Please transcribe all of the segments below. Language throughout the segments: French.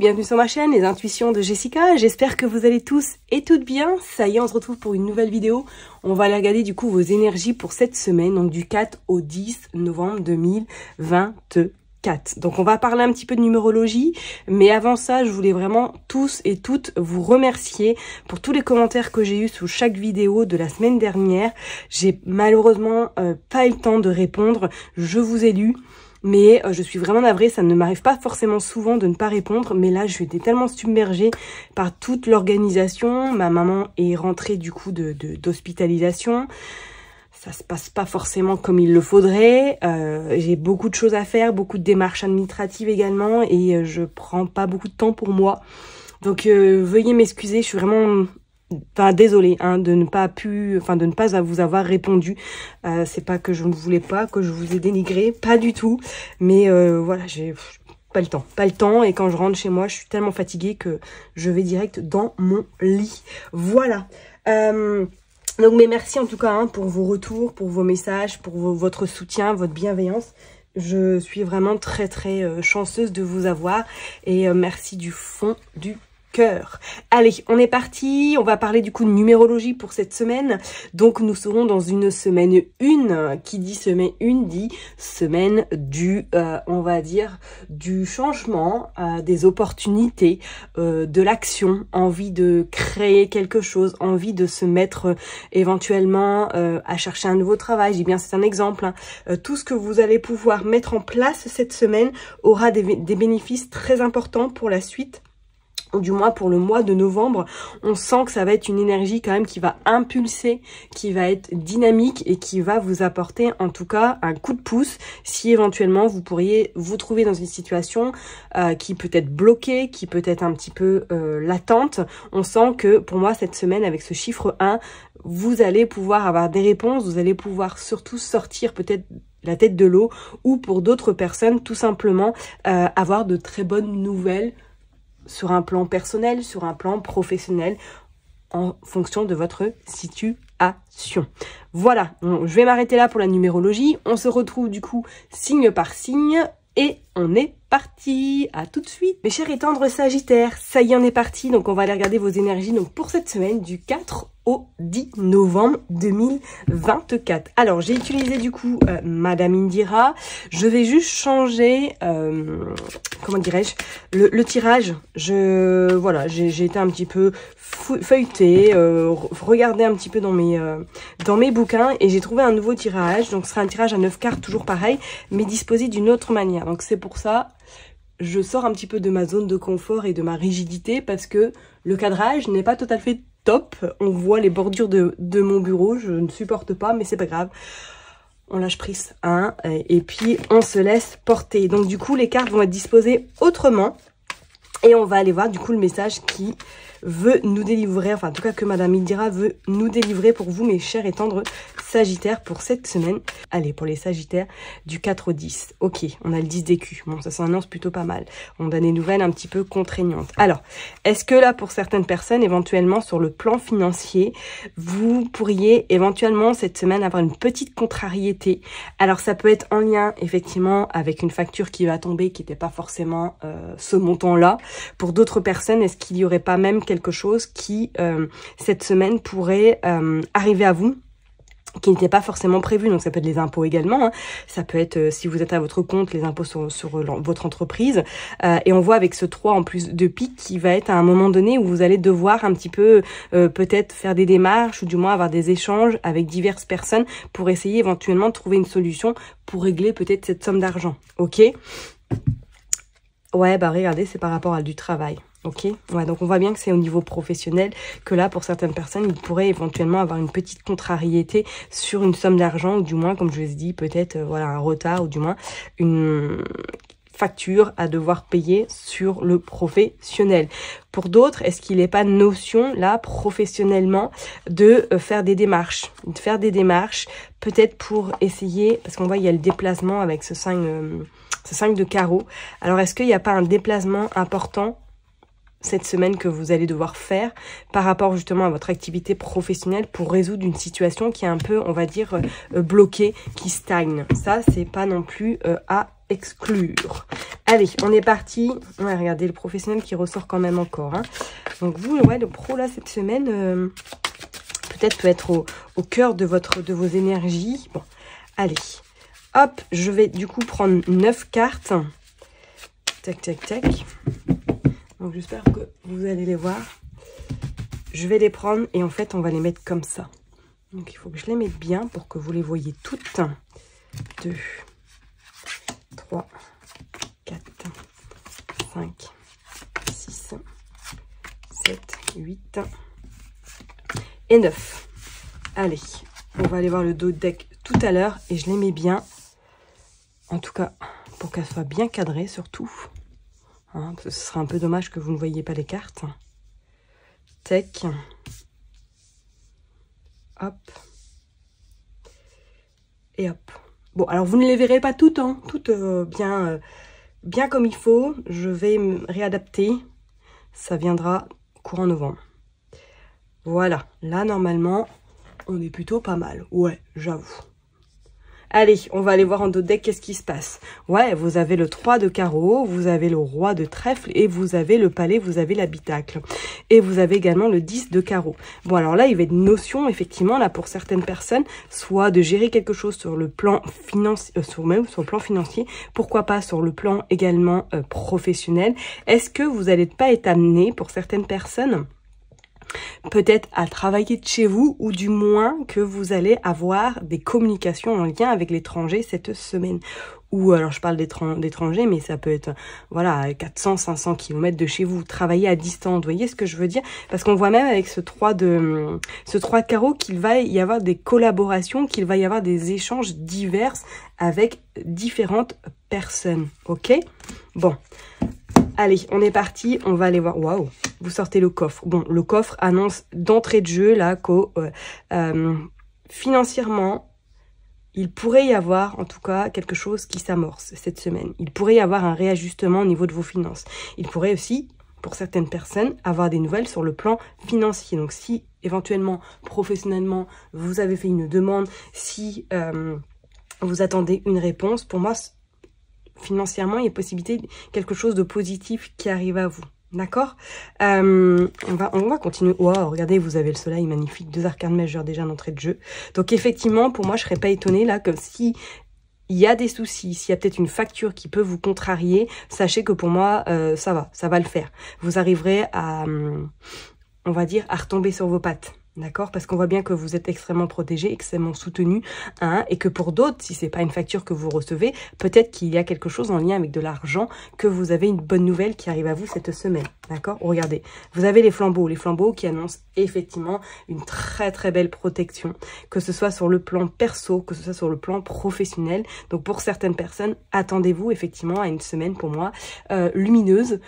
bienvenue sur ma chaîne, les intuitions de Jessica. J'espère que vous allez tous et toutes bien. Ça y est, on se retrouve pour une nouvelle vidéo. On va aller regarder du coup vos énergies pour cette semaine, donc du 4 au 10 novembre 2024. Donc on va parler un petit peu de numérologie, mais avant ça, je voulais vraiment tous et toutes vous remercier pour tous les commentaires que j'ai eus sous chaque vidéo de la semaine dernière. J'ai malheureusement pas eu le temps de répondre, je vous ai lu. Mais je suis vraiment navrée, ça ne m'arrive pas forcément souvent de ne pas répondre. Mais là, je suis tellement submergée par toute l'organisation. Ma maman est rentrée du coup d'hospitalisation. Ça se passe pas forcément comme il le faudrait. J'ai beaucoup de choses à faire, beaucoup de démarches administratives également. Et je prends pas beaucoup de temps pour moi. Donc veuillez m'excuser, je suis vraiment... Enfin, désolée de ne pas vous avoir répondu. C'est pas que je ne voulais pas, que je vous ai dénigré, pas du tout. Mais voilà, j'ai pas le temps. Et quand je rentre chez moi, je suis tellement fatiguée que je vais direct dans mon lit. Voilà. Donc, mais merci en tout cas pour vos retours, pour vos messages, pour votre soutien, votre bienveillance. Je suis vraiment très chanceuse de vous avoir. Et merci du fond du cœur. Allez, on est parti. On va parler du coup de numérologie pour cette semaine. Donc, nous serons dans une semaine 1. Qui dit semaine 1 dit semaine du, on va dire, du changement, des opportunités, de l'action, envie de créer quelque chose, envie de se mettre éventuellement à chercher un nouveau travail. Je dis bien, c'est un exemple. Tout ce que vous allez pouvoir mettre en place cette semaine aura des bénéfices très importants pour la suite. Ou du moins pour le mois de novembre, on sent que ça va être une énergie quand même qui va impulser, qui va être dynamique et qui va vous apporter en tout cas un coup de pouce si éventuellement vous pourriez vous trouver dans une situation qui peut être bloquée, qui peut être un petit peu latente. On sent que pour moi cette semaine avec ce chiffre 1, vous allez pouvoir avoir des réponses, vous allez pouvoir surtout sortir peut-être la tête de l'eau ou pour d'autres personnes tout simplement avoir de très bonnes nouvelles sur un plan personnel, sur un plan professionnel, en fonction de votre situation. Voilà, je vais m'arrêter là pour la numérologie. On se retrouve du coup signe par signe et on est parti. À tout de suite. Mes chers et tendres Sagittaires, ça y est, on est parti. Donc on va aller regarder vos énergies donc pour cette semaine du 4 au 10 novembre 2024. Alors, j'ai utilisé du coup Madame Indira. Je vais juste changer, comment dirais-je, le tirage. Voilà, j'ai été un petit peu feuilletée, regarder un petit peu dans mes bouquins et j'ai trouvé un nouveau tirage. Donc, ce sera un tirage à 9 cartes, toujours pareil, mais disposé d'une autre manière. Donc, c'est pour ça, je sors un petit peu de ma zone de confort et de ma rigidité parce que le cadrage n'est pas tout à fait top. On voit les bordures de mon bureau, je ne supporte pas, mais c'est pas grave. On lâche prise, et puis on se laisse porter. Donc du coup, les cartes vont être disposées autrement. Et on va aller voir du coup le message qui veut nous délivrer, enfin en tout cas que Madame Indira veut nous délivrer pour vous, mes chers et tendres Sagittaires, pour cette semaine. Allez, pour les Sagittaires, du 4 au 10. Ok, on a le 10 d'écus. Bon, ça s'annonce plutôt pas mal. On donne des nouvelles un petit peu contraignantes. Alors, est-ce que là, pour certaines personnes, éventuellement, sur le plan financier, vous pourriez éventuellement cette semaine avoir une petite contrariété? Alors, ça peut être en lien, effectivement, avec une facture qui va tomber, qui n'était pas forcément ce montant-là. Pour d'autres personnes, est-ce qu'il n'y aurait pas même quelque chose qui, cette semaine, pourrait arriver à vous, qui n'était pas forcément prévu? Donc ça peut être les impôts également, ça peut être si vous êtes à votre compte, les impôts sur votre entreprise, et on voit avec ce 3 en plus de pique qui va être à un moment donné où vous allez devoir un petit peu peut-être faire des démarches ou du moins avoir des échanges avec diverses personnes pour essayer éventuellement de trouver une solution pour régler peut-être cette somme d'argent. Ok, ouais, bah regardez, c'est par rapport à du travail. Ok, ouais, donc on voit bien que c'est au niveau professionnel que là, pour certaines personnes, ils pourraient éventuellement avoir une petite contrariété sur une somme d'argent, ou du moins, comme je vous ai dit, peut-être voilà un retard, ou du moins une facture à devoir payer sur le professionnel. Pour d'autres, est-ce qu'il n'est pas notion là professionnellement de faire des démarches, peut-être pour essayer, parce qu'on voit il y a le déplacement avec ce 5 de carreau. Alors est-ce qu'il n'y a pas un déplacement important cette semaine que vous allez devoir faire par rapport justement à votre activité professionnelle pour résoudre une situation qui est un peu, on va dire, bloquée, qui stagne? Ça, c'est pas non plus à exclure. Allez, on est parti. Ouais, regardez le professionnel qui ressort quand même encore. Hein. Donc vous, ouais, le pro là cette semaine, peut-être peut être au cœur de vos énergies. Bon, allez. Hop, je vais du coup prendre 9 cartes. Tac, tac, tac. Donc j'espère que vous allez les voir. Je vais les prendre et en fait on va les mettre comme ça. Donc il faut que je les mette bien pour que vous les voyez toutes. 2, 3, 4, 5, 6, 7, 8 et 9. Allez, on va aller voir le dos de deck tout à l'heure et je les mets bien. En tout cas, pour qu'elles soient bien cadrées surtout. Hein, ce serait un peu dommage que vous ne voyiez pas les cartes. Tac. Hop. Et hop. Bon, alors vous ne les verrez pas toutes, hein, toutes bien comme il faut. Je vais me réadapter. Ça viendra courant novembre. Voilà. Là, normalement, on est plutôt pas mal. Ouais, j'avoue. Allez, on va aller voir en dos de deck qu'est-ce qui se passe. Ouais, vous avez le 3 de carreau, vous avez le roi de trèfle et vous avez le palais, vous avez l'habitacle. Et vous avez également le 10 de carreau. Bon, alors là, il y avait une notion, effectivement, là, pour certaines personnes, soit de gérer quelque chose sur le plan financier, même sur le plan financier, pourquoi pas sur le plan également professionnel. Est-ce que vous n'allez pas être amené, pour certaines personnes, peut-être à travailler de chez vous ou du moins que vous allez avoir des communications en lien avec l'étranger cette semaine. Ou alors je parle d'étrangers mais ça peut être voilà à 400-500 km de chez vous, travailler à distance, vous voyez ce que je veux dire? Parce qu'on voit même avec ce 3 de carreau qu'il va y avoir des collaborations, qu'il va y avoir des échanges divers avec différentes personnes, ok? Bon. Allez, on est parti, on va aller voir. Waouh, vous sortez le coffre. Bon, le coffre annonce d'entrée de jeu là que financièrement, il pourrait y avoir en tout cas quelque chose qui s'amorce cette semaine. Il pourrait y avoir un réajustement au niveau de vos finances. Il pourrait aussi, pour certaines personnes, avoir des nouvelles sur le plan financier. Donc si éventuellement, professionnellement, vous avez fait une demande, si vous attendez une réponse, pour moi, financièrement, il y a possibilité de quelque chose de positif qui arrive à vous. D'accord, on va continuer. Wow, regardez, vous avez le soleil magnifique, 2 arcanes majeures déjà d'entrée de jeu. Donc effectivement, pour moi, je serais pas étonnée là, comme si il y a des soucis, s'il y a peut-être une facture qui peut vous contrarier, sachez que pour moi, ça va le faire. Vous arriverez à, on va dire, à retomber sur vos pattes. D'accord? Parce qu'on voit bien que vous êtes extrêmement protégé, extrêmement soutenu, hein, et que pour d'autres, si c'est pas une facture que vous recevez, peut-être qu'il y a quelque chose en lien avec de l'argent, que vous avez une bonne nouvelle qui arrive à vous cette semaine. D'accord? Regardez, vous avez les flambeaux qui annoncent effectivement une très très belle protection, que ce soit sur le plan perso, que ce soit sur le plan professionnel. Donc pour certaines personnes, attendez-vous effectivement à une semaine pour moi lumineuse,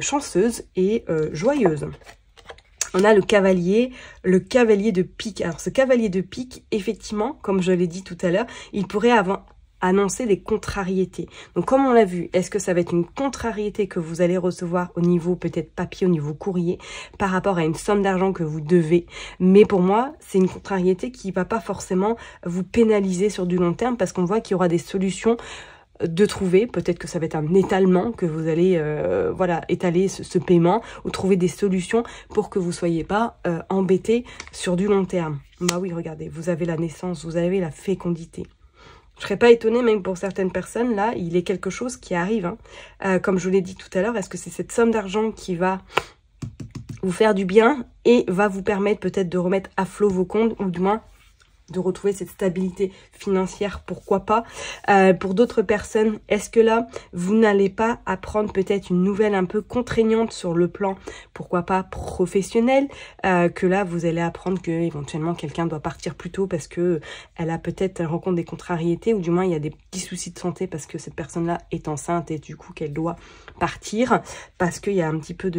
chanceuse et joyeuse. On a le cavalier de pique. Alors ce cavalier de pique, effectivement, comme je l'ai dit tout à l'heure, il pourrait annoncer des contrariétés. Donc comme on l'a vu, est-ce que ça va être une contrariété que vous allez recevoir au niveau peut-être papier, au niveau courrier, par rapport à une somme d'argent que vous devez? Mais pour moi, c'est une contrariété qui ne va pas forcément vous pénaliser sur du long terme parce qu'on voit qu'il y aura des solutions de trouver, peut-être que ça va être un étalement, que vous allez voilà, étaler ce paiement ou trouver des solutions pour que vous ne soyez pas embêté sur du long terme. Bah oui, regardez, vous avez la naissance, vous avez la fécondité. Je ne serais pas étonnée, même pour certaines personnes, là, il est quelque chose qui arrive. Hein. Comme je vous l'ai dit tout à l'heure, est-ce que c'est cette somme d'argent qui va vous faire du bien et va vous permettre peut-être de remettre à flot vos comptes ou du moins de retrouver cette stabilité financière, pourquoi pas. Pour d'autres personnes, est-ce que là, vous n'allez pas apprendre peut-être une nouvelle un peu contraignante sur le plan, pourquoi pas professionnel, que là, vous allez apprendre que éventuellement quelqu'un doit partir plus tôt parce que elle a peut-être rencontre des contrariétés ou du moins il y a des petits soucis de santé parce que cette personne-là est enceinte et du coup qu'elle doit partir parce qu'il y a un petit peu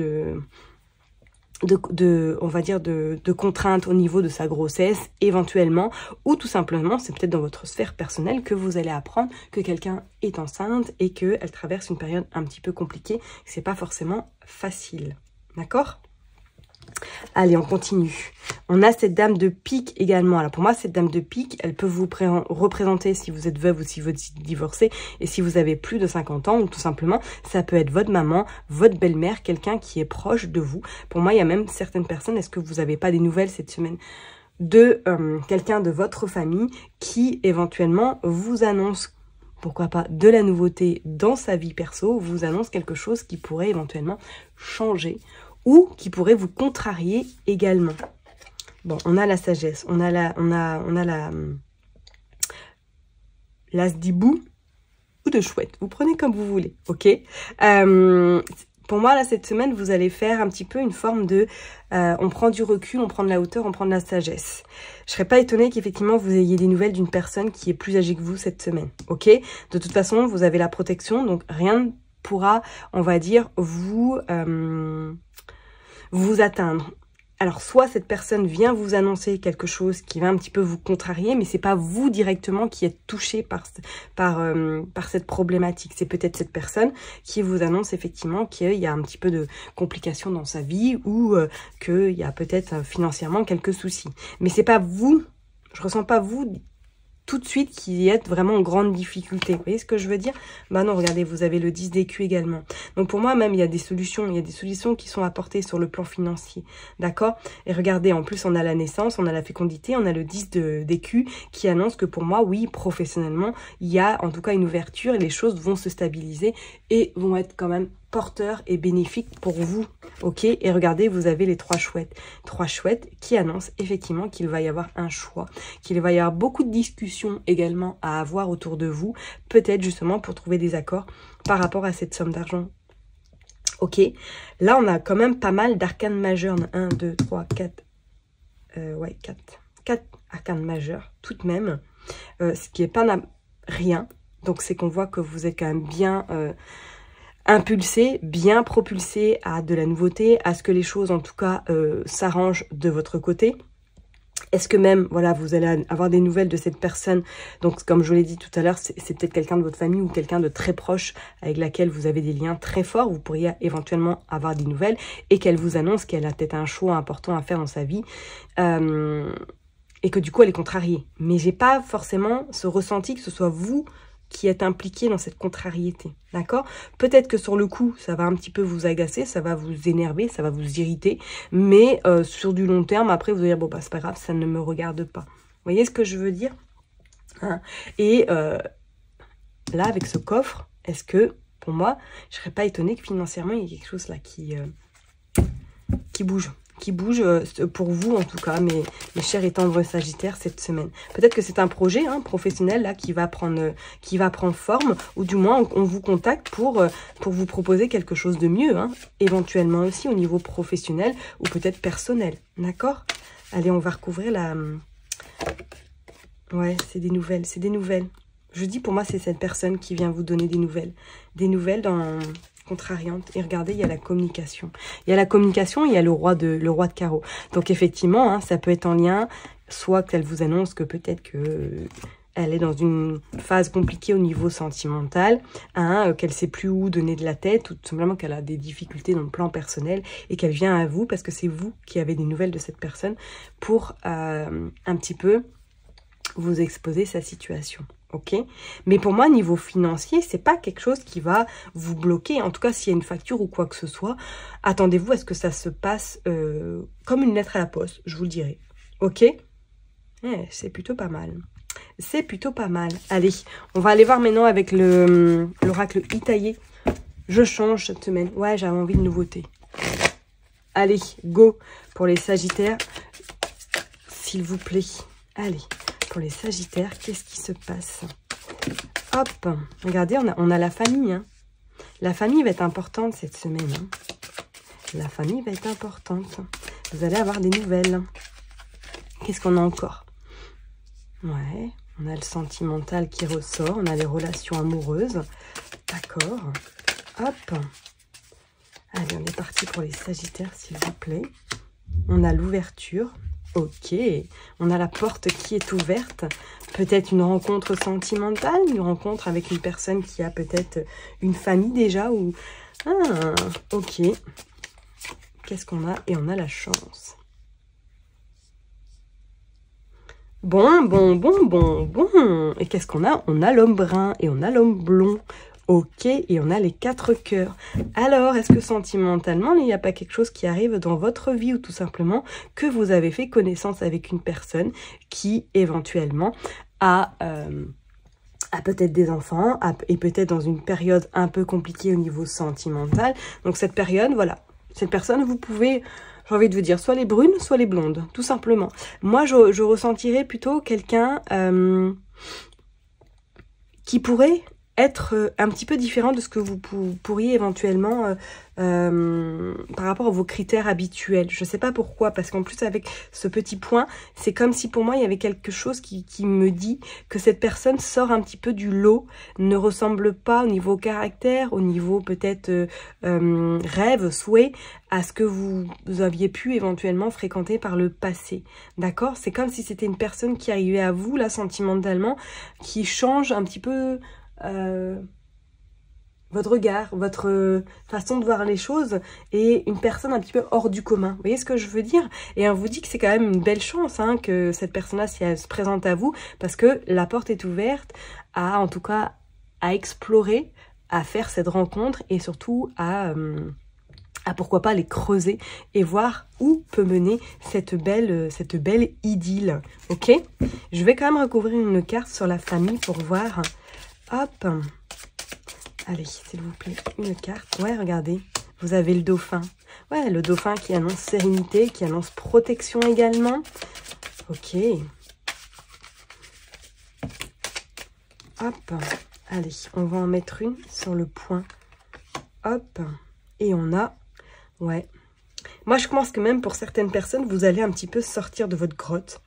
on va dire de contraintes au niveau de sa grossesse éventuellement, ou tout simplement c'est peut-être dans votre sphère personnelle que vous allez apprendre que quelqu'un est enceinte et qu'elle traverse une période un petit peu compliquée, c'est pas forcément facile, d'accord? Allez, on continue. On a cette dame de pique également. Alors pour moi, cette dame de pique, elle peut vous représenter si vous êtes veuve ou si vous êtes divorcé. Et si vous avez plus de 50 ans, ou tout simplement, ça peut être votre maman, votre belle-mère, quelqu'un qui est proche de vous. Pour moi, il y a même certaines personnes, est-ce que vous n'avez pas des nouvelles cette semaine de quelqu'un de votre famille qui éventuellement vous annonce, pourquoi pas, de la nouveauté dans sa vie perso, vous annonce quelque chose qui pourrait éventuellement changer ou qui pourrait vous contrarier également. Bon, on a la sagesse, on a l'as d'hibou ou de chouette. Vous prenez comme vous voulez, ok? Pour moi, là, cette semaine, vous allez faire un petit peu une forme de... on prend du recul, on prend de la hauteur, on prend de la sagesse. Je serais pas étonnée qu'effectivement, vous ayez des nouvelles d'une personne qui est plus âgée que vous cette semaine, ok? De toute façon, vous avez la protection, donc rien ne pourra, on va dire, vous atteindre. Alors, soit cette personne vient vous annoncer quelque chose qui va un petit peu vous contrarier, mais c'est pas vous directement qui êtes touché par cette problématique. C'est peut-être cette personne qui vous annonce effectivement qu'il y a un petit peu de complications dans sa vie ou qu'il y a peut-être financièrement quelques soucis. Mais c'est pas vous, je ressens pas vous tout de suite qui êtes vraiment en grande difficulté. Vous voyez ce que je veux dire? Bah non, regardez, vous avez le 10 d'écus également. Donc pour moi, même, il y a des solutions qui sont apportées sur le plan financier. D'accord? Et regardez, en plus, on a la naissance, on a la fécondité, on a le 10 d'écus qui annonce que pour moi, oui, professionnellement, il y a en tout cas une ouverture et les choses vont se stabiliser et vont être quand même porteur et bénéfique pour vous, ok? Et regardez, vous avez les 3 chouettes qui annoncent effectivement qu'il va y avoir un choix, qu'il va y avoir beaucoup de discussions également à avoir autour de vous, peut-être justement pour trouver des accords par rapport à cette somme d'argent. Ok, là on a quand même pas mal d'arcanes majeures, 1, 2, 3, 4, 4 arcanes majeures tout de même, ce qui est pas rien, donc c'est qu'on voit que vous êtes quand même bien... impulsé, bien propulsé à de la nouveauté, à ce que les choses en tout cas s'arrangent de votre côté. Est-ce que même, voilà, vous allez avoir des nouvelles de cette personne? Donc comme je vous l'ai dit tout à l'heure, c'est peut-être quelqu'un de votre famille ou quelqu'un de très proche avec laquelle vous avez des liens très forts. Vous pourriez éventuellement avoir des nouvelles et qu'elle vous annonce qu'elle a peut-être un choix important à faire dans sa vie. Et que du coup elle est contrariée. Mais j'ai pas forcément ce ressenti que ce soit vous qui êtes impliqué dans cette contrariété, d'accord? Peut-être que sur le coup, ça va un petit peu vous agacer, ça va vous énerver, ça va vous irriter, mais sur du long terme, après, vous allez dire, bon, bah, c'est pas grave, ça ne me regarde pas. Vous voyez ce que je veux dire? Hein? Et là, avec ce coffre, est-ce que, pour moi, je serais pas étonnée que financièrement, il y ait quelque chose là qui bouge pour vous en tout cas, mes chers et tendres Sagittaires cette semaine. Peut-être que c'est un projet professionnel là qui va prendre forme, ou du moins on vous contacte pour vous proposer quelque chose de mieux, éventuellement aussi au niveau professionnel ou peut-être personnel, d'accord? Allez, on va recouvrir la... Ouais, c'est des nouvelles, c'est des nouvelles. Je dis pour moi c'est cette personne qui vient vous donner des nouvelles dans... contrariante. Et regardez, il y a la communication. Il y a la communication, il y a le roi de carreau. Donc effectivement, ça peut être en lien, soit qu'elle vous annonce que peut-être que elle est dans une phase compliquée au niveau sentimental, qu'elle sait plus où donner de la tête, ou tout simplement qu'elle a des difficultés dans le plan personnel et qu'elle vient à vous parce que c'est vous qui avez des nouvelles de cette personne pour un petit peu vous exposer sa situation. Ok, mais pour moi, niveau financier, c'est pas quelque chose qui va vous bloquer. En tout cas, s'il y a une facture ou quoi que ce soit, attendez-vous à ce que ça se passe comme une lettre à la poste, je vous le dirai. Ok, c'est plutôt pas mal. C'est plutôt pas mal. Allez, on va aller voir maintenant avec l'oracle Itaillé. Je change cette semaine. Ouais, j'avais envie de nouveautés. Allez, go pour les Sagittaires, s'il vous plaît. Allez. Pour les Sagittaires, qu'est-ce qui se passe? Hop, regardez, on a la famille. La famille va être importante cette semaine. La famille va être importante. Vous allez avoir des nouvelles. Qu'est-ce qu'on a encore? Ouais, on a le sentimental qui ressort. On a les relations amoureuses. D'accord. Hop. Allez, on est parti pour les Sagittaires, s'il vous plaît. On a l'ouverture. Ok, on a la porte qui est ouverte, peut-être une rencontre sentimentale, une rencontre avec une personne qui a peut-être une famille déjà, ou... Ah, ok, qu'est-ce qu'on a? Et on a la chance. Bon. Et qu'est-ce qu'on a? On a l'homme brun et on a l'homme blond. Ok, et on a les 4 cœurs. Alors, est-ce que sentimentalement, il n'y a pas quelque chose qui arrive dans votre vie ou tout simplement que vous avez fait connaissance avec une personne qui éventuellement a peut-être des enfants, et peut-être dans une période un peu compliquée au niveau sentimental. Donc cette période, voilà, cette personne, vous pouvez, j'ai envie de vous dire, soit les brunes, soit les blondes, tout simplement. Moi, je ressentirais plutôt quelqu'un qui pourrait être un petit peu différent de ce que vous pourriez éventuellement par rapport à vos critères habituels. Je ne sais pas pourquoi, parce qu'en plus avec ce petit point, c'est comme si pour moi il y avait quelque chose qui me dit que cette personne sort un petit peu du lot, ne ressemble pas au niveau caractère, au niveau peut-être rêve, souhait, à ce que vous aviez pu éventuellement fréquenter par le passé. D'accord? C'est comme si c'était une personne qui arrivait à vous, là, sentimentalement, qui change un petit peu votre regard, votre façon de voir les choses, et une personne un petit peu hors du commun. Vous voyez ce que je veux dire? Et on vous dit que c'est quand même une belle chance que cette personne-là, si elle se présente à vous, parce que la porte est ouverte à, en tout cas, à explorer, à faire cette rencontre, et surtout à pourquoi pas les creuser et voir où peut mener cette belle idylle. Ok? Je vais quand même recouvrir une carte sur la famille pour voir. Hop. Allez, s'il vous plaît, une carte. Ouais, regardez, vous avez le dauphin. Ouais, le dauphin qui annonce sérénité, qui annonce protection également. Ok. Hop. Allez, on va en mettre une sur le point. Hop. Et on a... Ouais. Moi, je pense que même pour certaines personnes, vous allez un petit peu sortir de votre grotte.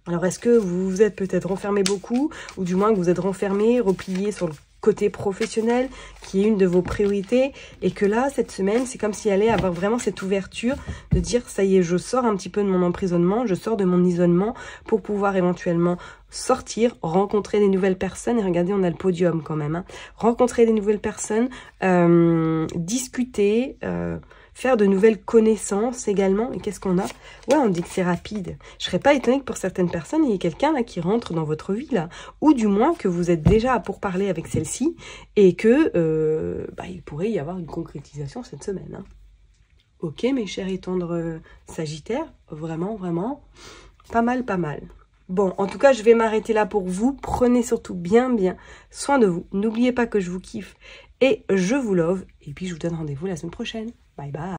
Alors, est-ce que vous vous êtes peut-être renfermé beaucoup, ou du moins que vous êtes renfermé, replié sur le côté professionnel, qui est une de vos priorités, et que là, cette semaine, c'est comme s'il allait avoir vraiment cette ouverture de dire, ça y est, je sors un petit peu de mon emprisonnement, je sors de mon isolement, pour pouvoir éventuellement sortir, rencontrer des nouvelles personnes, et regardez, on a le podium quand même, hein. Rencontrer des nouvelles personnes, discuter, faire de nouvelles connaissances également. Et qu'est-ce qu'on a? Ouais, on dit que c'est rapide. Je serais pas étonnée que pour certaines personnes, il y ait quelqu'un là qui rentre dans votre vie là. Ou du moins que vous êtes déjà à pourparler avec celle-ci et que il pourrait y avoir une concrétisation cette semaine. Hein. Ok, mes chers et tendres Sagittaires, vraiment, vraiment, pas mal, pas mal. Bon, en tout cas, je vais m'arrêter là pour vous. Prenez surtout bien soin de vous. N'oubliez pas que je vous kiffe et je vous love. Et puis, je vous donne rendez-vous la semaine prochaine. Bye bye.